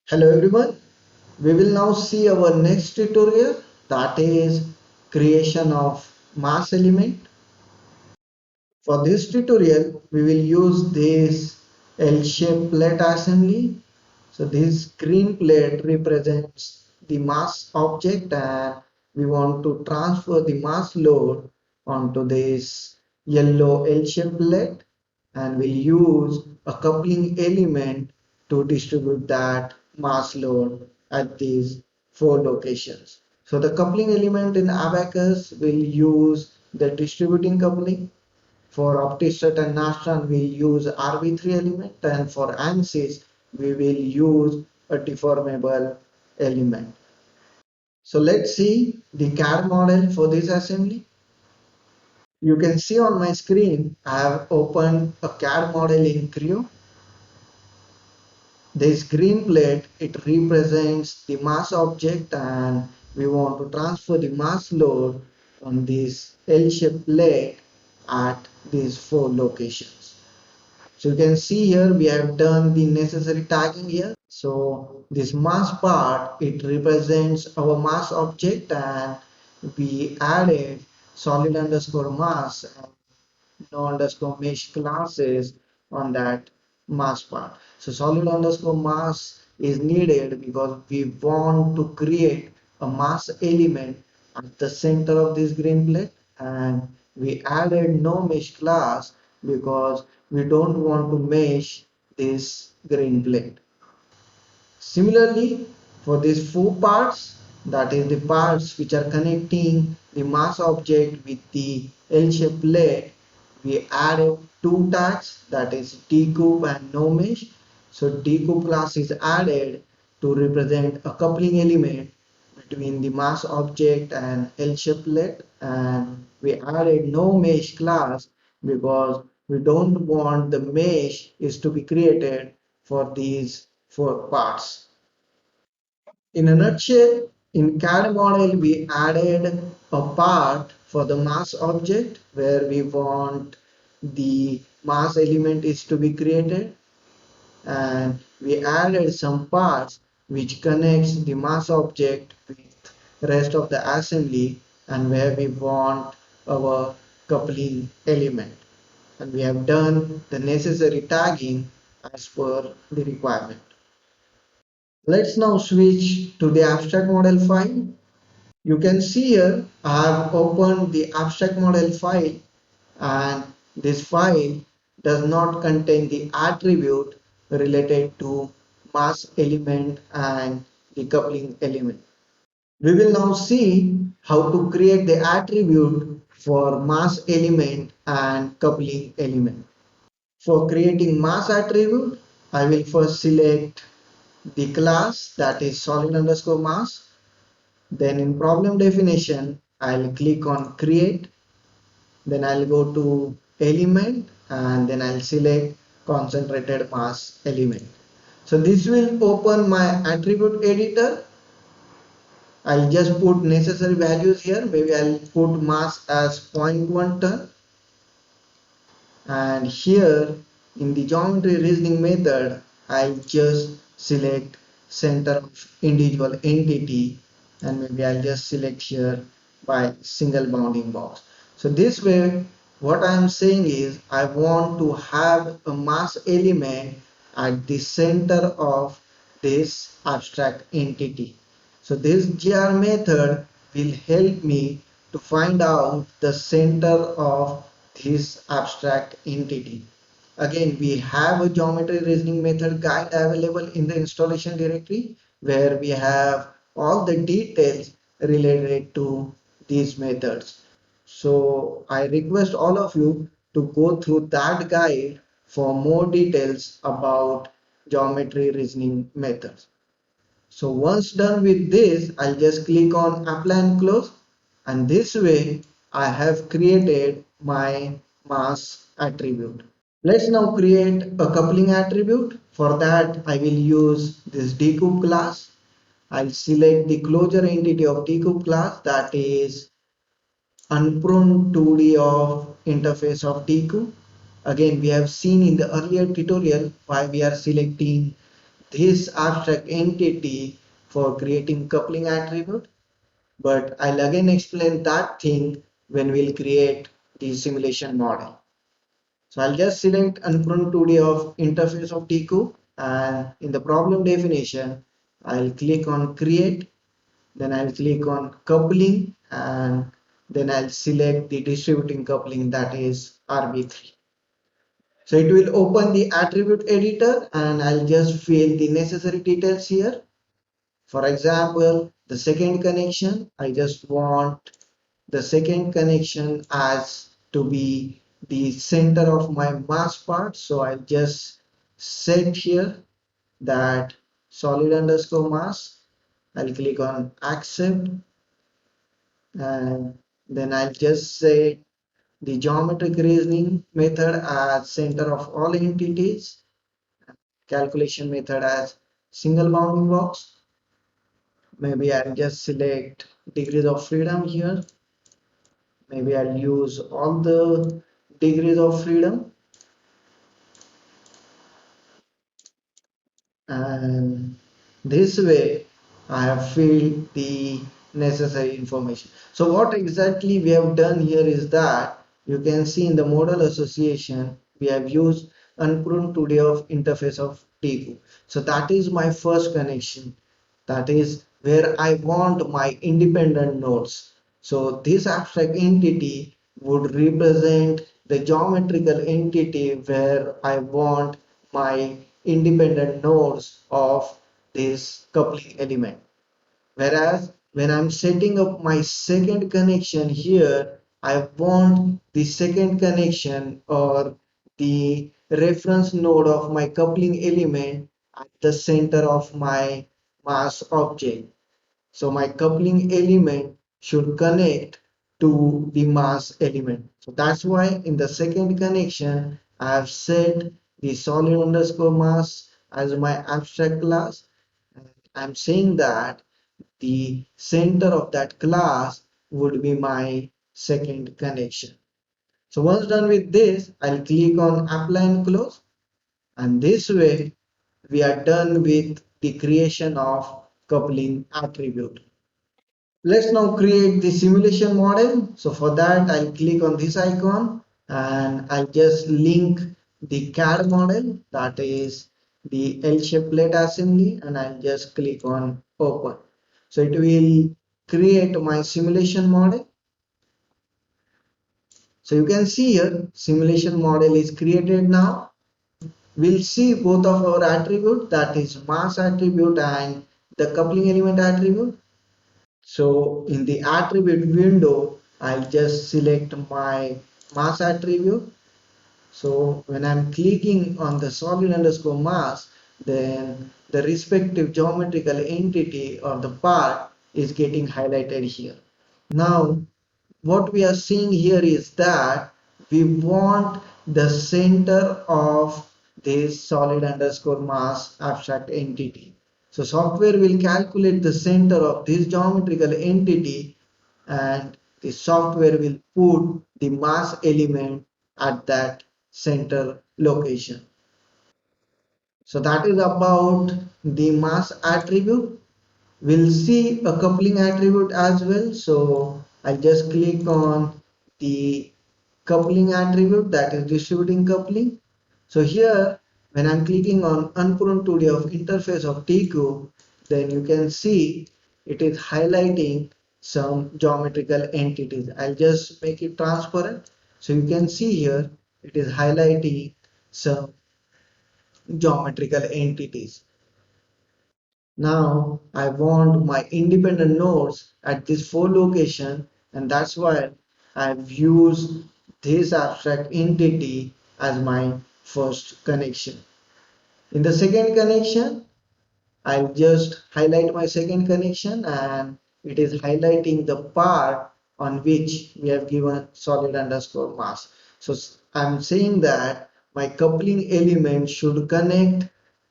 Hello everyone, we will now see our next tutorial, that is creation of mass element. For this tutorial we will use this L-shaped plate assembly. So this green plate represents the mass object and we want to transfer the mass load onto this yellow L-shaped plate, and we'll use a coupling element to distribute that mass load at these four locations. So the coupling element in Abacus will use the distributing coupling. For OptiStrat and Nastran, we'll use RV3 element, and for ANSYS, we will use a deformable element. So let's see the CAD model for this assembly. You can see on my screen, I have opened a CAD model in Creo. This green plate, it represents the mass object and we want to transfer the mass load on this L-shaped plate at these four locations. So you can see here we have done the necessary tagging here. So this mass part, it represents our mass object and we added solid underscore mass and no underscore mesh classes on that mass part. So solid underscore mass is needed because we want to create a mass element at the center of this green plate, and we added no mesh class because we don't want to mesh this green plate. Similarly, for these four parts, that is the parts which are connecting the mass object with the L-shaped plate, we added two tags, that is decoup and no mesh. So decoup class is added to represent a coupling element between the mass object and L-shaped plate, and we added no mesh class because we don't want the mesh is to be created for these four parts. In a nutshell, in CAD model, we added a part for the mass object where we want the mass element is to be created, and we added some parts which connects the mass object with rest of the assembly and where we want our coupling element, and we have done the necessary tagging as per the requirement. Let's now switch to the abstract model file. You can see here I have opened the abstract model file, and this file does not contain the attribute related to mass element and the coupling element. We will now see how to create the attribute for mass element and coupling element. For creating mass attribute, I will first select the class, that is solid underscore mass. Then in problem definition, I'll click on create. Then I'll go to element and then I'll select concentrated mass element. So this will open my attribute editor. I'll just put necessary values here. Maybe I'll put mass as 0.1 ton, and here in the geometry reasoning method I'll just select center of individual entity, and maybe I'll just select here by single bounding box. So this way what I'm saying is I want to have a mass element at the center of this abstract entity. So this GR method will help me to find out the center of this abstract entity. Again, we have a geometry reasoning method guide available in the installation directory where we have all the details related to these methods. So I request all of you to go through that guide for more details about geometry reasoning methods. So once done with this, I'll just click on apply and close, and this way I have created my mass attribute. Let's now create a coupling attribute. For that I will use this decoup class. I'll select the closure entity of decoup class, that is unprone 2D of interface of decoup. Again, we have seen in the earlier tutorial why we are selecting this abstract entity for creating coupling attribute, but I'll again explain that thing when we'll create the simulation model. So I'll just select unprone 2D of interface of TQ, and in the problem definition, I'll click on create, then I'll click on coupling, and then I'll select the distributing coupling, that is RB3. So it will open the attribute editor and I'll just fill the necessary details here. For example, the second connection, I just want the second connection as to be the center of my mass part. So I'll just set here that solid underscore mass. I'll click on accept, and then I'll just say the geometric reasoning method as center of all entities, calculation method as single bounding box. Maybe I'll just select degrees of freedom here. Maybe I'll use all the degrees of freedom, and this way I have filled the necessary information. So what exactly we have done here is that you can see in the model association we have used unprone 2D of interface of TQ. So that is my first connection. That is where I want my independent nodes. So this abstract entity would represent the geometrical entity where I want my independent nodes of this coupling element. Whereas when I'm setting up my second connection here, I want the second connection or the reference node of my coupling element at the center of my mass object. So my coupling element should connect to the mass element. So that's why in the second connection, I have set the solid underscore mass as my abstract class. I'm saying that the center of that class would be my second connection. So once done with this, I'll click on apply and close. And this way, we are done with the creation of coupling attribute. Let's now create the simulation model. So for that, I'll click on this icon and I'll just link the CAD model, that is the L-shaped plate assembly, and I'll just click on open. So it will create my simulation model. So you can see here simulation model is created now. We'll see both of our attribute, that is mass attribute and the coupling element attribute. So in the attribute window, I'll just select my mass attribute. So when I'm clicking on the solid underscore mass, then the respective geometrical entity or the part is getting highlighted here. Now, what we are seeing here is that we want the center of this solid underscore mass abstract entity. So software will calculate the center of this geometrical entity, and the software will put the mass element at that center location. So that is about the mass attribute. We'll see a coupling attribute as well. So I just click on the coupling attribute, that is distributing coupling. So here when I'm clicking on unprone 2D of interface of TQ, then you can see it is highlighting some geometrical entities. I'll just make it transparent. So you can see here it is highlighting some geometrical entities. Now I want my independent nodes at this 4 location, and that's why I've used this abstract entity as my first connection. In the second connection, I'll just highlight my second connection, and it is highlighting the part on which we have given solid underscore mass. So I'm saying that my coupling element should connect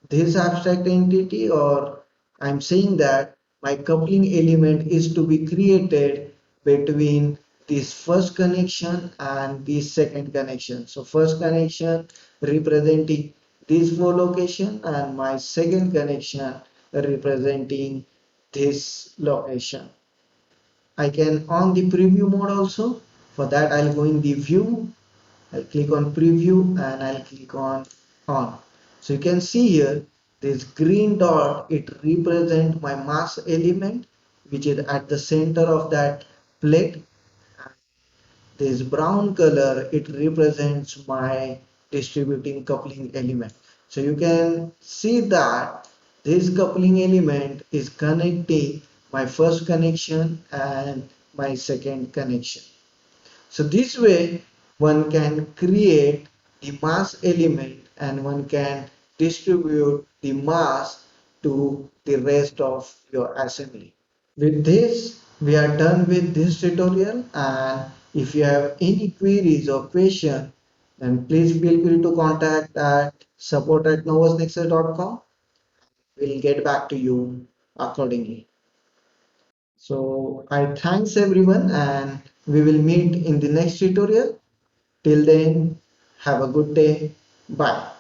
this abstract entity, or I'm saying that my coupling element is to be created between this first connection and this second connection. So first connection representing this four location and my second connection representing this location. I can on the preview mode also. For that I'll go in the view, I'll click on preview and I'll click on. So you can see here this green dot, it represents my mass element which is at the center of that plate. This brown color, it represents my distributing coupling element. So you can see that this coupling element is connecting my first connection and my second connection. So this way one can create the mass element and one can distribute the mass to the rest of your assembly. With this, we are done with this tutorial, and if you have any queries or question, then please feel free to contact at support@novusnexus.com. We'll get back to you accordingly. So I thanks everyone and we will meet in the next tutorial. Till then, have a good day. Bye.